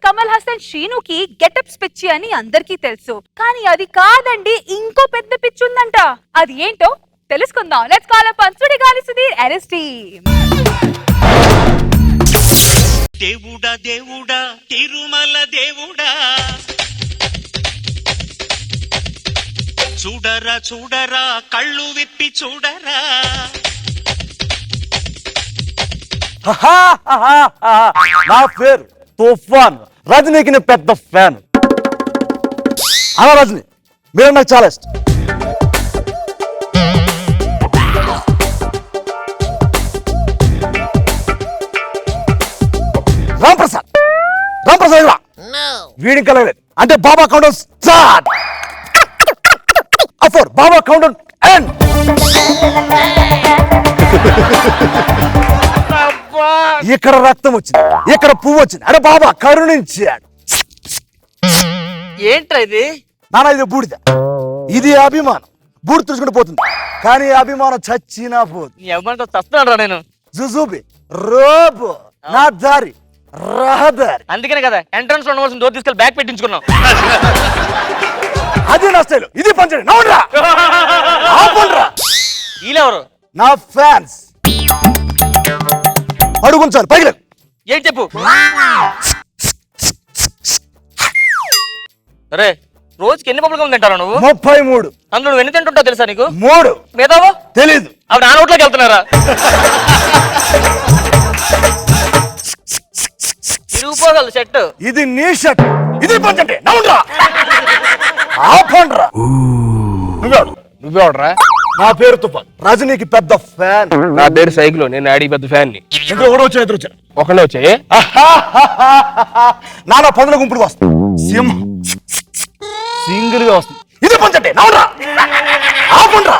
Kamal Haasan శ్రీనుకి getups పిచ్చి అని అందరికీ తెలుసు. కానీ అది కాదండి, ఇంకో పెద్ద పిచ్చి ఉందంట. అది ఏంటో తెలుసుకుందాం. Let's call up Sudigali Sudheer ఎర్ఎస్టీ. దేవుడా దేవుడా తిరుమల దేవుడా, చూడరా చూడరా కళ్ళు విప్పి చూడరా. నా పేరు తుఫాన్, రజనీకి నేను పెద్ద ఫ్యాన్. అలా రజనీ మీరు నాకు చాలా ఇష్టం. రాంప్రసాద్ వీడి కలగలేదు అంటే బాబా కౌంటర్ స్టార్ట్. అఫోర్ బాబా కౌంటర్ ఎండ్. ఇక్కడ రక్తం వచ్చింది, ఇక్కడ పువ్వు వచ్చింది, అరే బాబా కరుణించాడు. ఏంట్రా ఇది? నానా ఇది బూడిద, ఇది అభిమానం. బూడి తుడుచుకుంటూ పోతుంది, కానీ అభిమానం చచ్చినా పోతుంది. ఏమంటా తస్తున్నాడు రా నేను. జుజుబి రోబో నా దారి రహదారి. అందుకనే కదా ఎంట్రన్స్ లో ఉండవలసిన డోర్ తీసుకెళ్ళి బ్యాగ్ పెట్టించుకున్నాం. అది నా స్టైల్, ఇది పంచండి. నవ్వురా ఆపండ్రా. వీళ్ళెవరు? నా ఫ్యాన్స్. అడుగుంచాలి పైకి. ఏంటి చెప్పు. అరే రోజుకి ఎన్ని పప్పులు తింటారా నువ్వు? 33. అందులో నువ్వు ఎన్ని తింటుంటావు తెలుసా నీకు? 3. మేధావో తెలీదు. అవి నా నోట్లోకి వెళ్తున్నారా? తిరిగిపోగలదు షర్ట్. ఇది నీ షర్ట్, ఇది పంచండి. నవ్వురా ఆపండ్రా. నువ్వెవడరా? నా పేరు తుఫాన్, రజనీకి పెద్ద ఫ్యాన్. నా పేరు సైకిల్, నేను ఆడి పెద్ద ఫ్యాన్ ని. ఎవరు వచ్చా ఎదురు వచ్చా ఒకళ్ళే వచ్చాయి. నానా పదుల గుంపులు వస్తాయి, సింహం సింగిల్ గా వస్తుంది. ఇది పంచండి. నవ్వురా ఆపండ్రా.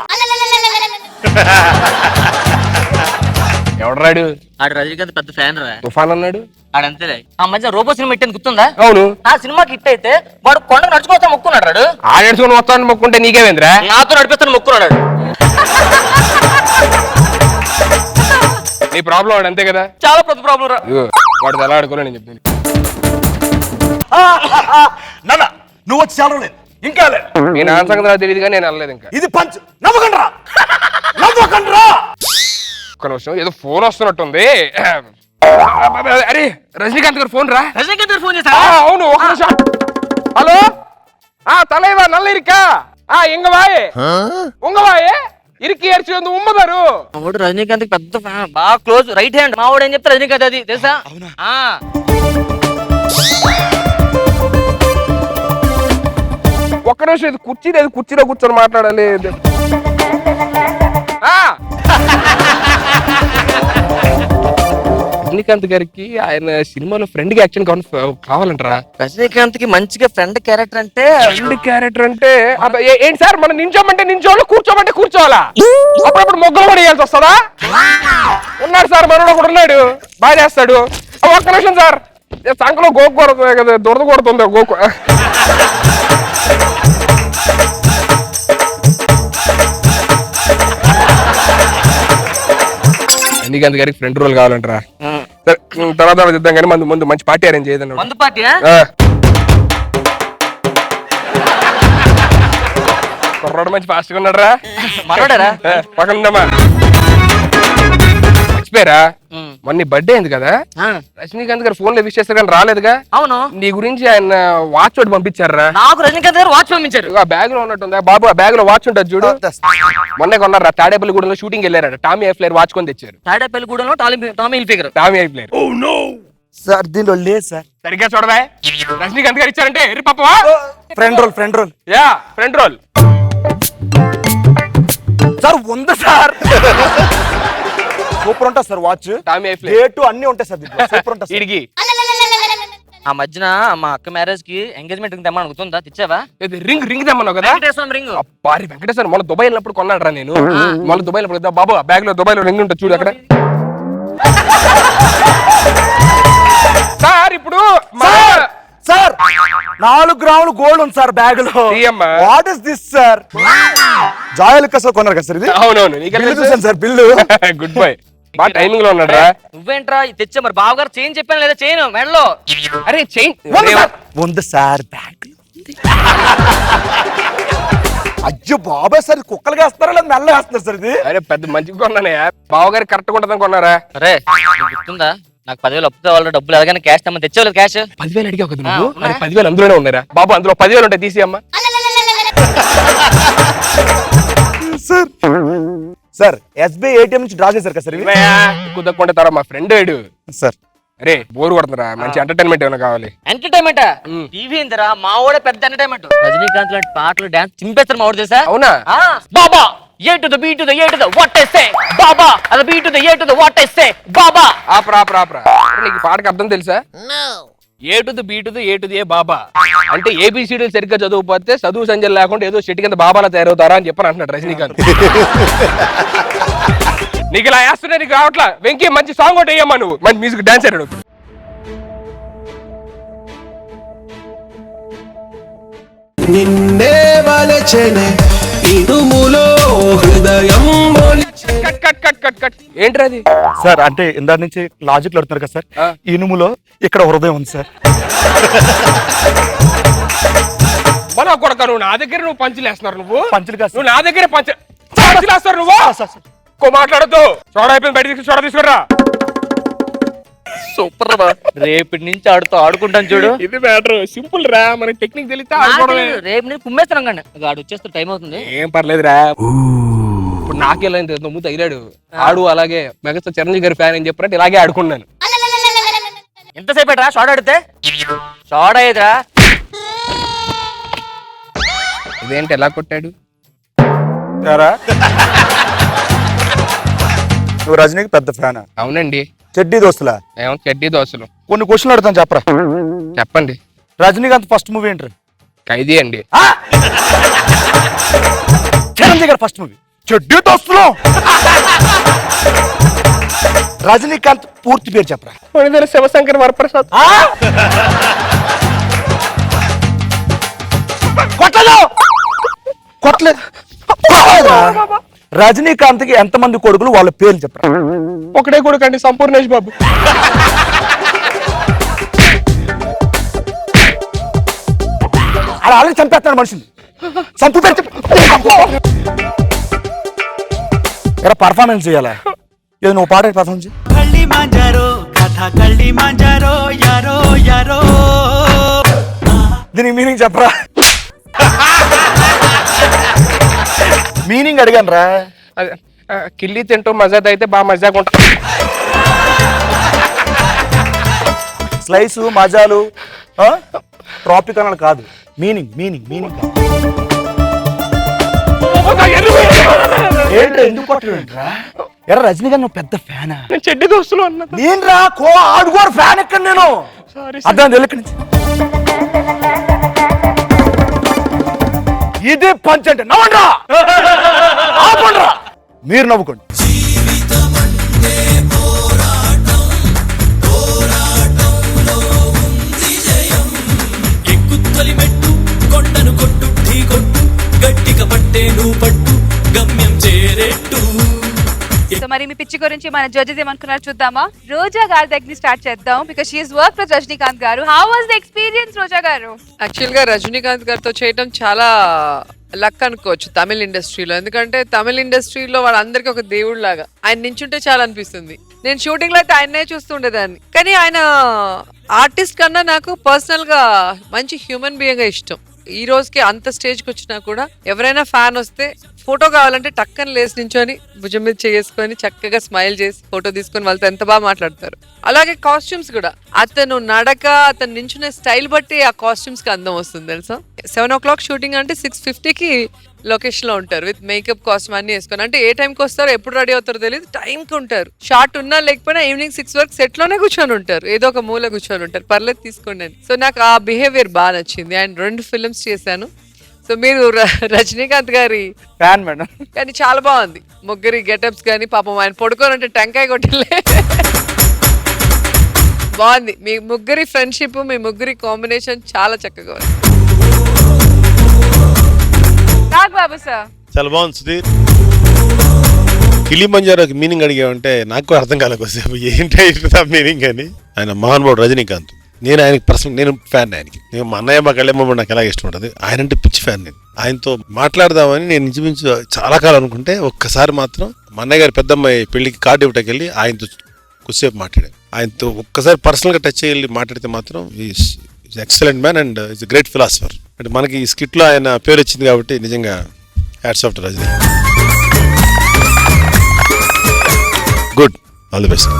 ఎవడరాడు? ఆడు రజనీకాంత్ పెద్ద ఫ్యాన్ రా. తుఫాన్ అన్నాడు. ఆడంతేలే. ఆ మధ్య రోబో సినిమా ఇట్టని గుర్తుందా? అవును. ఆ సినిమాకి హిట్ అయితే వాడు కొండ నడుచుకోవచ్చా మొక్కున్నాడు. రాడు ఆడేసుకుని వస్తాను మొక్కుంటే నీకేమేంద్రా? నాతో నడిపిస్తాను మొక్కున్నాడు. నీ ప్రాబ్లం వాడు అంతే కదా. చాలా పెద్ద ప్రాబ్లం రా. వాడు ఎలా ఆడుకోలే నేను చెప్తాను. నాన్న నువ్వు వచ్చి చాలా లేదు, ఇంకా లేదు. నేను ఆ సంగతి నాకు తెలియదు కానీ నేను వెళ్ళలేదు ఇంకా. ఇది పంచ్. నవ్వకండ్రా నవ్వకండ్రా. ఒక్క నిమిషం, ఏదో ఫోన్ వస్తున్నట్టుంది. అరే రజనీకాంత్ గారు ఫోన్ రా. రజనీకాంత్ గారు ఫోన్ చేశా? అవును, ఒక నిమిషం. హలో தலைவா நல்ல இருக்கா? எங்க வாயே உங்க வாயே ఇరికి ఏర్చి ఉంది ఉమ్మదారు. మావాడు రజనీకాంత్ పెద్ద ఫ్యాన్, బాగా క్లోజ్ రైట్ హ్యాండ్. మావాడు ఏం చెప్తా రజనీకాంత్ అది తెలుసా? ఒక్క నిమిషం, ఇది కుర్చీ లేదు, కుర్చీలో కూర్చొని మాట్లాడాలి. రజనీకాంత్ గారికి ఆయన సినిమాలో ఫ్రెండ్ కి యాక్షన్ కావాలంటారా? రజనీకాంత్ కి మంచిగా ఫ్రెండ్ క్యారెక్టర్ అంటే ఏంటి సార్, మనం నించోమంటే నించోవాలి, కూర్చోమంటే కూర్చోవాలా? అప్పుడప్పుడు మొగ్గలు కూడా వేయాల్సి వస్తుందా? ఉన్నాడు సార్, మనోడు ఒకడు ఉన్నాడు, బాగా చేస్తాడు. ఒక్క నిమిషం సార్, సంకలో గోకు కదా, దురద కొడుతుంది గోకు. రజనీకాంత్ గారికి ఫ్రెండ్ రోల్ కావాలంటారా? తర్వాత ఇద్దాం కానీ ముందు మంచి పార్టీ అరేంజ్ చేయదండి. మందు పార్టీ కుర్రాడు మంచి ఫాస్ట్ గా ఉన్నాడరా. మనోడరా? పక్కన ఉందమ్మా. మర్చిపోయారా, మొన్న బర్త్డే అయింది కదా, రజనీకాంత్ గారు ఫోన్ లో విష్ చేస్తారు కానీ రాలేదుగా. అవును. నీ గురించి ఆయన వాచ్ ఒకటి పంపించారా? నాకు రజనీకాంత్ గారు వాచ్ పంపించారు. ఆ బ్యాగ్ లో ఉన్నట్టుందా బాబు? ఆ బ్యాగ్ లో వాచ్ ఉంటుంది చూడు. మొన్నే కొన్నారా, తాడేపల్లిగూడెంలో షూటింగ్ వెళ్ళారట, టామీ ఐఫ్లేర్ వాచ్ కొని తెచ్చారు. తాడేపల్లిగూడెంలో టామీ హిల్ఫిగర్. టామీ ఐఫ్లేర్. సార్ దీనిలో లేదు సార్. సరిగ్గా చూడవా, రజనీకాంత్ గారు ఇచ్చారంటే ఎర్రి పాపవా? Friend role, friend role. Yeah friend role sir ఉంది సార్. సూపర్ ఉంటుంది సార్ వాచ్. టామీ ఐఫ్లేర్ డేటు అన్ని ఉంటాయి సార్ దీంట్లో. సూపర్ ఉంటుంది సార్. ఇడికి ఆ మధ్యన మా అక్క మ్యారేజ్ కి ఎంగేజ్మెంట్ రింగ్ తెమ్మని గుర్తుందా? తెచ్చావా? రింగ్ తెమ్మన్నావు కదా. రింగ్ అబ్బారి వెంకటేశ్వర మొన్న దుబాయ్ వెళ్ళినప్పుడు కొన్నాడు రా నేను. మొన్న దుబాయ్ వెళ్ళినప్పుడు బాబు ఆ బ్యాగ్ లో దుబాయ్ లో రింగ్ ఉంటుంది చూడు అక్కడ. సార్ ఇప్పుడు సార్ 4 గ్రాములు గోల్డ్ ఉంది సార్ బ్యాగ్ లో. What is this sir? Joyalukkas కొన్నారు కదా సార్ ఇది? అవునవును, చూసాను సార్ బిల్లు. Good bye. బాగా టైమింగ్ లో ఉన్నాడు రా. నువ్వేంట్రా ఇది తెచ్చా మరి బావగారు చేయని చెప్పాను లేదా చేయను మెడలో. అరే చెయ్యి ఉంది సార్ బ్యాగ్ అయ్యో బాబాయ్ సార్ కుక్కలు వేస్తారా లేదా మెల్ల వేస్తున్నారు సార్ ఇది. అరే పెద్ద మంచిగా కొన్నానే, బావగారు కరెక్ట్ ఉంటుందని కొన్నారా? అరే నీకు గుర్తుందా నాకు 10,000 అప్పు కావాలి, డబ్బులు ఎలాగైనా క్యాష్ తెమ్మని తెచ్చేవాళ్ళు క్యాష్. 10,000 అడిగావు కదా నువ్వు? ఉన్నాయి. 10,000 అందులోనే ఉన్నారా బాబు? అందులో 10,000 ఉంటాయి, తీసి అమ్మా. సార్ సార్ ఎస్బీఐ ఏటీఎం నుంచి డ్రా చేశారు కదా సార్ ఇవి? కుదక్కుంటే తర మా ఫ్రెండ్ ఏడు. సార్ అరే బోర్ కొడుతుందిరా, మంచి ఎంటర్టైన్మెంట్ ఏమైనా కావాలి? ఎంటర్టైన్మెంట్ టీవీ ఏందిరా మా ఓడే పెద్ద ఎంటర్టైన్మెంట్. రజనీకాంత్ లాంటి పాటలు డాన్స్ చింపేస్తారు మా ఓడి తెలుసా? అవునా? బాబా A to the B to the A to the what I say బాబా అద B to the A to the what I say బాబా. ఆపరా ఆపరా ఆపరా. నీకు ఈ పాటకి అర్థం తెలుసా? A to the B to the A to the A బాబా అంటే ఏబిసిడీలు సరిగ్గా చదువుపోతే చదువు సంజయ్ లేకుండా ఏదో చెట్టు కింద బాబాలా తయారవుతారా అని చెప్పని అంటున్నాడు రజనీకాంత్. నీకు ఇలా వేస్తున్నా నీకు రావట్లా. వెంకీ మంచి సాంగ్ ఒకటి వేయమ్మా, నువ్వు మంచి మ్యూజిక్ డాన్స్ అయ్యాడు. నిన్నే వలచెనే ఇడుములో హృదయం cut cut cut cut cut. ఏంట్రా అది? సార్ అంటే ఇందాక నుంచి లాజిక్ అడుగుతున్నారు కదా సార్, ఇనుములో ఇక్కడ హృదయం ఉంది సార్. మన కొడక నువ్వు నా దగ్గర నువ్వు పంచులు వేస్తున్నారు. నువ్వు పంచులు కాదు నువ్వు నా దగ్గర పంచులు వేస్తారు. నువ్వు ఎక్కువ మాట్లాడద్దు. సోడా అయిపోయింది, బయట తీసుకుని సోడా తీసుకురా. సూపర్ రా, రేపటి నుంచి ఆడుకుంటాను చూడు. ఇది మ్యాటర్ సింపుల్ రా, మనకి టెక్నిక్ తెలిస్తే ఆడుకోవడమే. రేపు నేను కుమ్మేస్తాను కండి ఆడు వచ్చేస్తే టైం అవుతుంది. ఏం పర్లేదురా. ఇప్పుడు నాకెలా నువ్వు తగిలాడు ఆడు, అలాగే మెగాస్టార్ చిరంజీవి గారి ఫ్యాన్ అని చెప్పినట్టు ఇలాగే ఆడుకున్నాను. ఎంతసేపు రా షార్ట్ ఆడితే? షార్ట్ అయ్యేదిరా. ఇదేంటి ఎలా కొట్టాడు? నువ్వు రజనీకి పెద్ద ఫ్యాన్? అవునండి. చెడ్డీ దోస్తులా? ఏమో చెడ్డీ దోశలు. కొన్ని క్వశ్చన్లు అడుగుతాను చెప్పరా. చెప్పండి. రజనీకాంత్ ఫస్ట్ మూవీ ఏంటి? ఖైదీ అండి. చిరంజీవి గారు ఫస్ట్ మూవీ చెడ్డీ దోస్తులు. రజనీకాంత్ పూర్తి పేరు చెప్పరా. శివశంకర్ వరప్రసాద్. కొట్టలేదు. రజనీకాంత్ కి ఎంతమంది కొడుకులు వాళ్ళ పేర్లు చెప్పరా. ఒకటే కొడుకు అండి, సంపూర్ణేష్ బాబు. అలా ఆల్రెడీ చంపేస్తాడు మనిషిని. సంపు పేరు చెప్పు. ఎలా పర్ఫార్మెన్స్ చేయాలా? ఏదో నువ్వు పాడే పర్ఫార్మెన్స్ చేయి. కళ్ళి మాంజారో కథ కళ్ళి మాంజారో యారో యారో. దీనికి మీనింగ్ చెప్పరా. మీనింగ్ అడిగాను రా. కిల్లి తింటూ మజాద్ అయితే బాగా మజాగా ఉంటా. స్లైసు మజాలు ట్రాపిక్ అన్నాడు కాదు. మీనింగ్ మీనింగ్ మీనింగ్ ఏంట్రా ఎందుకు కొట్టలేంట్రా? ఎరా రజనీకాంత్ నువ్వు పెద్ద ఫ్యానా? నేను చెడ్డి దోస్తులు అన్నా. నేను రా ఆడుకోరు ఫ్యాన్ ఎక్కడ నేను అర్థం తెలియక నుంచి. ఇదే పంచ్ అంటే నవ్వండ్రా, ఆపండ్రా. మీరు నవ్వుకోండి. ఎక్కుతొలి మెట్టు కొండను కొట్టు ఢీ కొట్టు గట్టిగా పట్టే నువ్వు పట్టు గమ్యం చేరేట్టు. సో మరి మీ పిచ్చి గురించి మన జడ్జెస్ ఏమనుకున్నారు చూద్దామా. రోజా గారి దగ్గర స్టార్ట్ చేద్దాం because she is work with Rajinikanth గారు. హౌ వాస్ ద ఎక్స్పీరియన్స్ రోజా గారు? యాక్చువల్ గా రజనీకాంత్ గారితో చేయడం చాలా లక్ అనుకోవచ్చు తమిళ ఇండస్ట్రీలో. ఎందుకంటే తమిళ ఇండస్ట్రీలో వాళ్ళందరికీ ఒక దేవుడు లాగా ఆయన నించుంటే చాలా అనిపిస్తుంది. నేను షూటింగ్ లో అయితే ఆయన్నే చూస్తుండేదాన్ని. కానీ ఆయన ఆర్టిస్ట్ కన్నా నాకు పర్సనల్ గా మంచి హ్యూమన్ బీయింగ్ గా ఇష్టం. ఈ రోజుకి అంత స్టేజ్కి వచ్చినా కూడా ఎవరైనా ఫ్యాన్ వస్తే ఫోటో కావాలంటే టక్కని లేసి నించొని భుజం మీద చేసుకొని చక్కగా స్మైల్ చేసి ఫోటో తీసుకొని వాళ్ళతో ఎంత బాగా మాట్లాడతారు. అలాగే కాస్ట్యూమ్స్ కూడా అతను నడక అతను నించునే స్టైల్ బట్టి ఆ కాస్ట్యూమ్స్ కి అందం వస్తుంది తెలుసా. 7 o'clock షూటింగ్ అంటే 6:50కి లొకేషన్ లో ఉంటారు విత్ మేకప్ కాస్ట్యూమ్ అన్ని వేసుకొని. అంటే ఏ టైంకి వస్తారో ఎప్పుడు రెడీ అవుతారో తెలియదు, టైంకి ఉంటారు. షార్ట్ ఉన్నా లేకపోయినా ఈవినింగ్ 6 వరకు సెట్ లోనే కూర్చొని ఉంటారు, ఏదో ఒక మూల కూర్చొని ఉంటారు. పర్లేదు తీసుకోండి అని. సో నాకు ఆ బిహేవియర్ బాగా నచ్చింది. అండ్ 2 ఫిల్మ్స్ చేశాను. సో మీరు రజనీకాంత్ గారి ఫ్యాన్ మేడం. కానీ చాలా బాగుంది ముగ్గురి గెటప్స్ కానీ. పాపం ఆయన పడుకోనంటే టెంకాయ కొట్టలే. బాగుంది మీ ముగ్గురి ఫ్రెండ్షిప్, మీ ముగ్గురి కాంబినేషన్ చాలా చక్కగా ఉంది. నాగ్ బాబు సార్ చాలా బాగుంది సుధీర్. కిలిమంజారోకి మీనింగ్ అడిగామంటే నాకు కూడా అర్థం కాలేకొసేపు ఏంటి మీనింగ్ అని. ఆయన మహానుభావుడు రజనీకాంత్. నేను ఆయనకి పర్సనల్ నేను ఫ్యాన్ ఆయనకి. నేను మా అన్నయ్య మా కళ్యాణ నాకు ఎలా ఇష్టం ఉంటుంది, ఆయన అంటే పిచ్చి ఫ్యాన్. నేను ఆయనతో మాట్లాడదామని నేను ఇంచుమించు చాలా కాలం అనుకుంటే ఒక్కసారి మాత్రం మా అన్నయ్య గారి పెద్దమ్మాయి పెళ్లికి కార్డు ఇవ్వటానికి వెళ్ళి ఆయనతో కొద్దిసేపు మాట్లాడాను. ఆయనతో ఒక్కసారి పర్సనల్గా టచ్ అయ్యి మాట్లాడితే మాత్రం is excellent man and is great philosopher. అంటే మనకి ఈ స్కిట్లో ఆయన పేరు వచ్చింది కాబట్టి నిజంగా hats off to Rajini. Good, all the best.